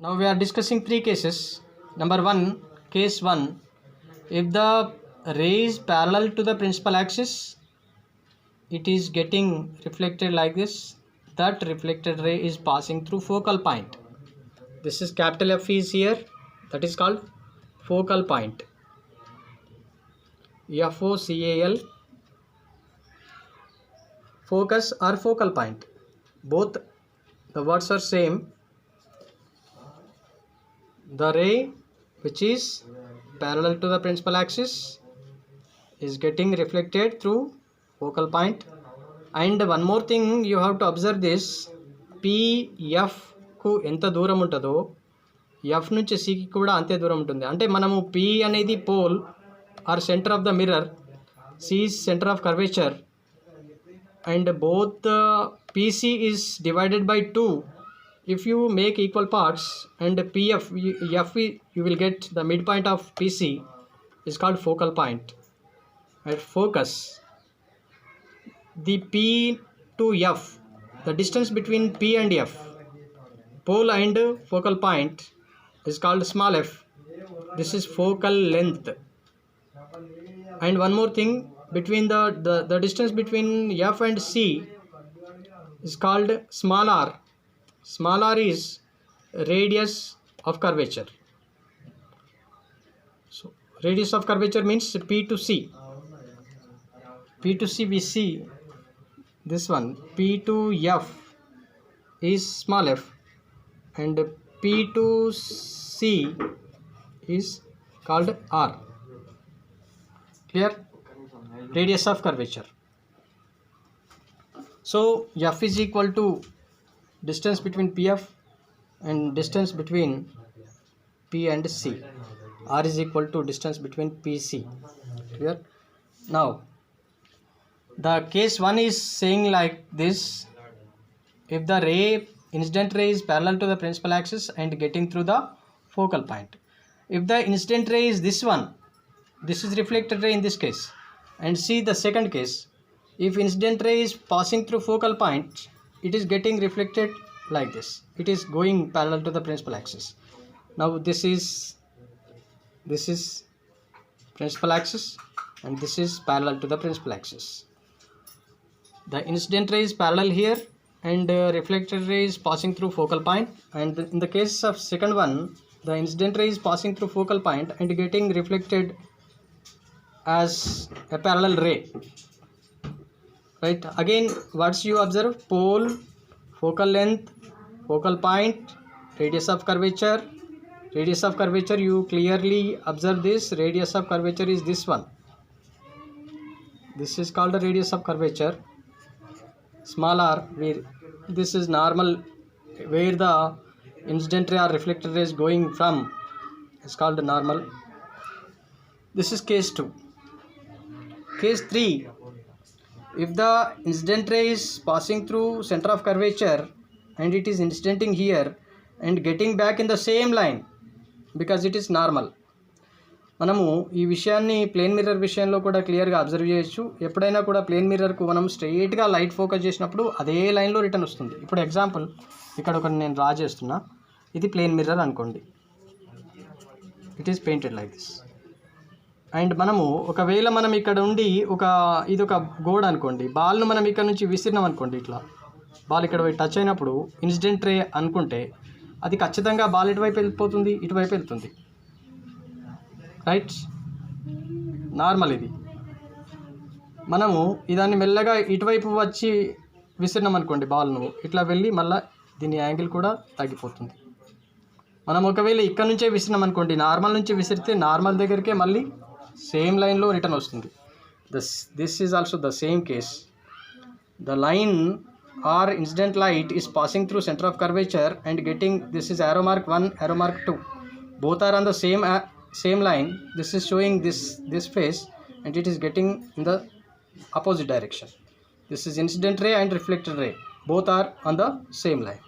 Now we are discussing three cases. Number one, case 1, if the ray is parallel to the principal axis, it is getting reflected like this. That reflected ray is passing through focal point. This is capital F is here, that is called focal point. FOCAL, focus or focal point. Both the words are same. The ray which is parallel to the principal axis is getting reflected through focal point. And one more thing you have to observe this, PF కు ఎంత దూరం ఉంటుందో F నుంచి C కి కూడా అంతే దూరం ఉంటుంది. అంటే మనము P అనేది pole or centre of the mirror, C is center of curvature, and both PC is divided by 2. If you make equal parts and PF, you will get the midpoint of PC is called focal point. At focus, the P to F, the distance between P and F, pole and focal point, is called small f. This is focal length. And one more thing, between the distance between F and C is called small r. Small r is radius of curvature. So radius of curvature means P to C. P to C we see this one. P to F is small f and P to C is called R. Clear? Radius of curvature. So F is equal to distance between PF and distance between P and C. R is equal to distance between PC. Clear? Now the case 1 is saying like this: if the incident ray is parallel to the principal axis and getting through the focal point. If the incident ray is this one, this is reflected ray in this case. And see the second case, if incident ray is passing through focal point, it is getting reflected like this. It is going parallel to the principal axis. Now this is principal axis and this is parallel to the principal axis. The incident ray is parallel here and reflected ray is passing through focal point. And in the case of second one, the incident ray is passing through focal point and getting reflected as a parallel ray. Right? Again, what you observe? Pole, focal length, focal point, radius of curvature. Radius of curvature, you clearly observe this. Radius of curvature is this one. This is called the radius of curvature. Small r, where this is normal, where the incident ray or reflected ray is going from, is called normal. This is case 2. Case 3, if the incident ray is passing through center of curvature and it is incidenting here and getting back in the same line because it is normal. మనము ఈ విషయాన్ని plane mirror విషయంలో కూడా క్లియర్గా observe చేయొచ్చు. ఎప్పుడైనా కూడా plane మిర్రర్కు మనం స్ట్రెయిట్గా లైట్ ఫోకస్ చేసినప్పుడు అదే లైన్లో రిటర్న్ వస్తుంది. ఇప్పుడు ఎగ్జాంపుల్ ఇక్కడ ఒకటి నేను డ్రా చేస్తున్నా, ఇది ప్లేన్ మిర్రర్ అనుకోండి, it is painted like this. And మనము ఒకవేళ మనం ఇక్కడ ఉండి ఇది ఒక గోడ అనుకోండి, బాల్ను మనం ఇక్కడ నుంచి విసిరినాం అనుకోండి, ఇట్లా బాల్ ఇక్కడ టచ్ అయినప్పుడు ఇన్సిడెంట్ రే అనుకుంటే అది ఖచ్చితంగా బాల్ ఎటువైపు వెళ్ళిపోతుంది, ఇటువైపు వెళ్తుంది. రైట్? నార్మల్ ఇది. మనము ఇదాన్ని మెల్లగా ఇటువైపు వచ్చి విసిరినాం అనుకోండి, బాల్ను ఇట్లా వెళ్ళి మళ్ళీ దీని యాంగిల్ కూడా తగ్గిపోతుంది. మనం ఒకవేళ ఇక్కడ నుంచే విసిరినాం అనుకోండి, నార్మల్ నుంచి విసిరితే నార్మల్ దగ్గరికే మళ్ళీ సేమ్ లైన్లో రిటర్న్ వస్తుంది. This is also the same case. The line or incident light is passing through center of curvature and getting, this is arrow mark 1, arrow mark 2, both are on the same line. This is showing this phase and it is getting in the opposite direction. This is incident ray and reflected ray, both are on the same line.